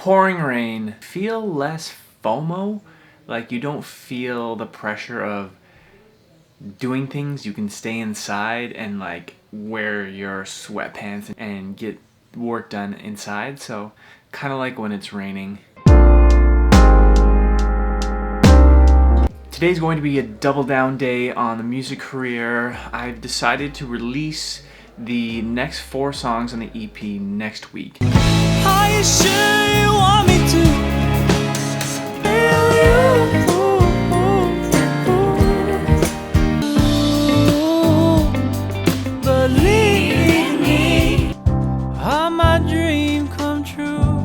pouring rain, feel less FOMO. Like you don't feel the pressure of doing things. You can stay inside and like wear your sweatpants and get work done inside. So kind of like when it's raining. Today's going to be a double down day on the music career. I've decided to release the next 4 songs on the EP next week. Are you sure you want me to? Believe me, how my dream come true.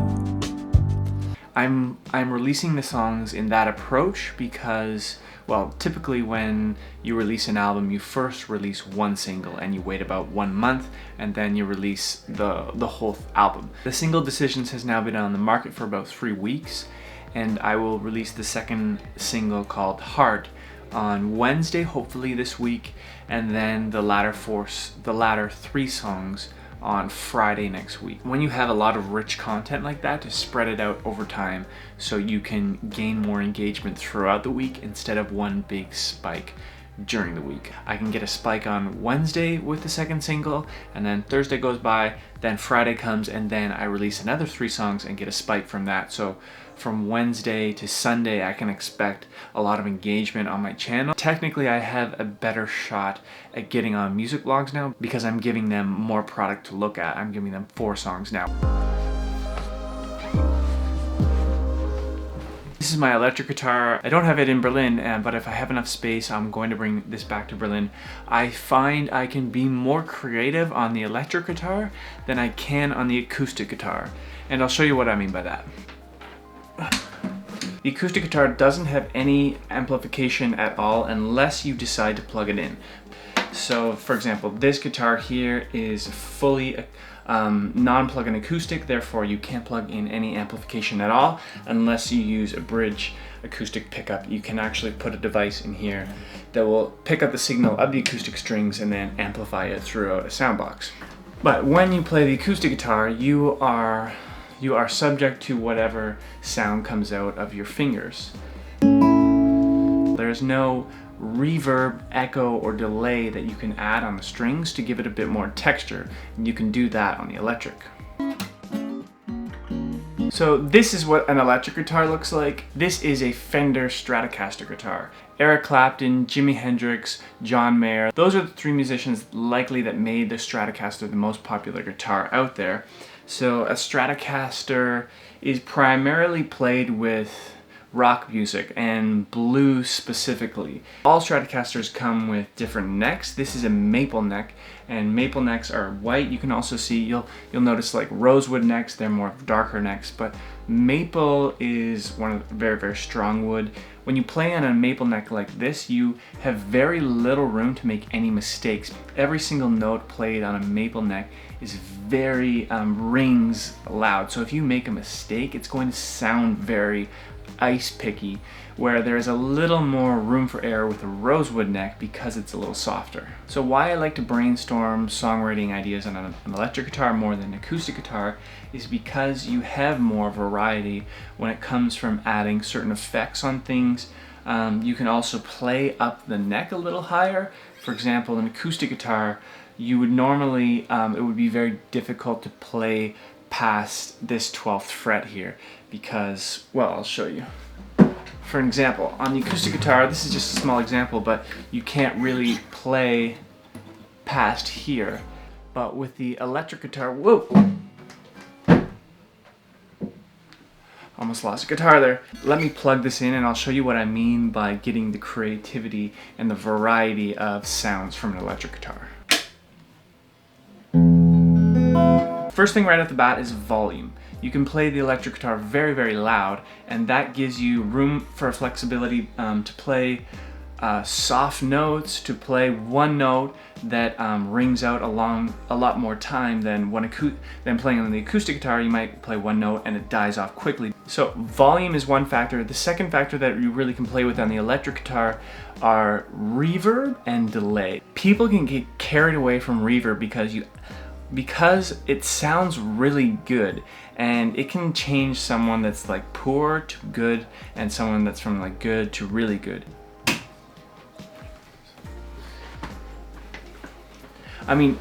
I'm releasing the songs in that approach because, well, typically when you release an album, you first release one single and you wait about 1 month and then you release the whole album. The Single Decisions has now been on the market for about 3 weeks, and I will release the second single called Heart on Wednesday, hopefully this week, and then the latter 3 songs on Friday next week. When you have a lot of rich content like that, to spread it out over time so you can gain more engagement throughout the week instead of one big spike during the week. I can get a spike on Wednesday with the second single, and then Thursday goes by, then Friday comes, and then I release another 3 songs and get a spike from that. So from Wednesday to Sunday, I can expect a lot of engagement on my channel. Technically, I have a better shot at getting on music blogs now because I'm giving them more product to look at. I'm giving them 4 songs now. This is my electric guitar. I don't have it in Berlin, but if I have enough space, I'm going to bring this back to Berlin. I find I can be more creative on the electric guitar than I can on the acoustic guitar. And I'll show you what I mean by that. The acoustic guitar doesn't have any amplification at all unless you decide to plug it in. So for example, this guitar here is fully non-plug-in acoustic, therefore you can't plug in any amplification at all unless you use a bridge acoustic pickup. You can actually put a device in here that will pick up the signal of the acoustic strings and then amplify it throughout a sound box. But when you play the acoustic guitar, you are subject to whatever sound comes out of your fingers. There's no reverb, echo, or delay that you can add on the strings to give it a bit more texture. And you can do that on the electric. So this is what an electric guitar looks like. This is a Fender Stratocaster guitar. Eric Clapton, Jimi Hendrix, John Mayer. Those are the 3 musicians likely that made the Stratocaster the most popular guitar out there. So a Stratocaster is primarily played with rock music and blues specifically. All Stratocasters come with different necks. This is a maple neck, and maple necks are white. You can also see, you'll notice like rosewood necks, they're more darker necks, but maple is one of the very, very strong wood. When you play on a maple neck like this, you have very little room to make any mistakes. Every single note played on a maple neck is very rings loud. So if you make a mistake, it's going to sound very ice picky, where there's a little more room for error with a rosewood neck because it's a little softer. So why I like to brainstorm songwriting ideas on an electric guitar more than an acoustic guitar is because you have more variety when it comes from adding certain effects on things. You can also play up the neck a little higher. For example, an acoustic guitar, you would normally, it would be very difficult to play past this 12th fret here because, well, I'll show you. For an example, on the acoustic guitar, this is just a small example, but you can't really play past here. But with the electric guitar, whoa! Almost lost a guitar there. Let me plug this in and I'll show you what I mean by getting the creativity and the variety of sounds from an electric guitar. First thing right off the bat is volume. You can play the electric guitar very, very loud, and that gives you room for flexibility to play soft notes, to play one note that rings out along a lot more time than playing on the acoustic guitar. You might play one note and it dies off quickly. So volume is one factor. The second factor that you really can play with on the electric guitar are reverb and delay. People can get carried away from reverb because it sounds really good, and it can change someone that's like poor to good and someone that's from like good to really good. I mean,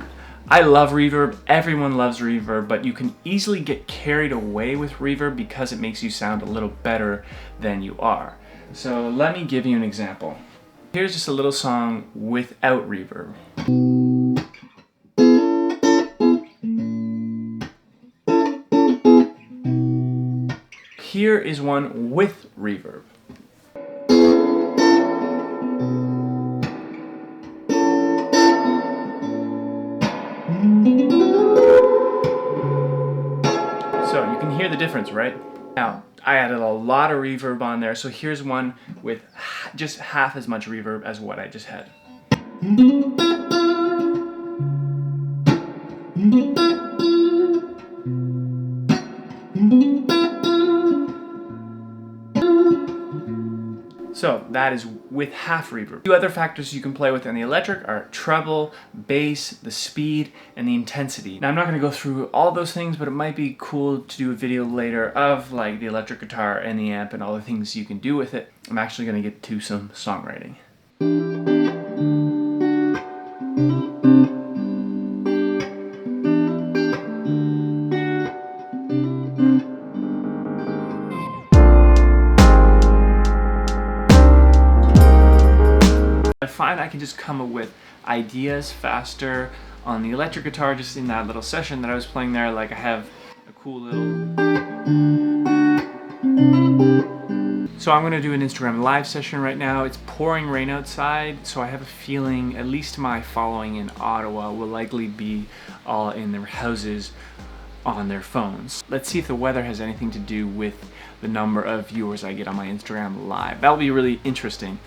I love reverb, everyone loves reverb, but you can easily get carried away with reverb because it makes you sound a little better than you are. So let me give you an example. Here's just a little song without reverb. Here is one with reverb. So you can hear the difference, right? Now, I added a lot of reverb on there, so here's one with just half as much reverb as what I just had. So that is with half reverb. Two other factors you can play with in the electric are treble, bass, the speed, and the intensity. Now I'm not going to go through all those things, but it might be cool to do a video later of like the electric guitar and the amp and all the things you can do with it. I'm actually going to get to some songwriting. I find I can just come up with ideas faster on the electric guitar just in that little session that I was playing there. Like I have a cool little... So I'm going to do an Instagram live session right now. It's pouring rain outside, so I have a feeling at least my following in Ottawa will likely be all in their houses on their phones. Let's see if the weather has anything to do with the number of viewers I get on my Instagram live. That'll be really interesting.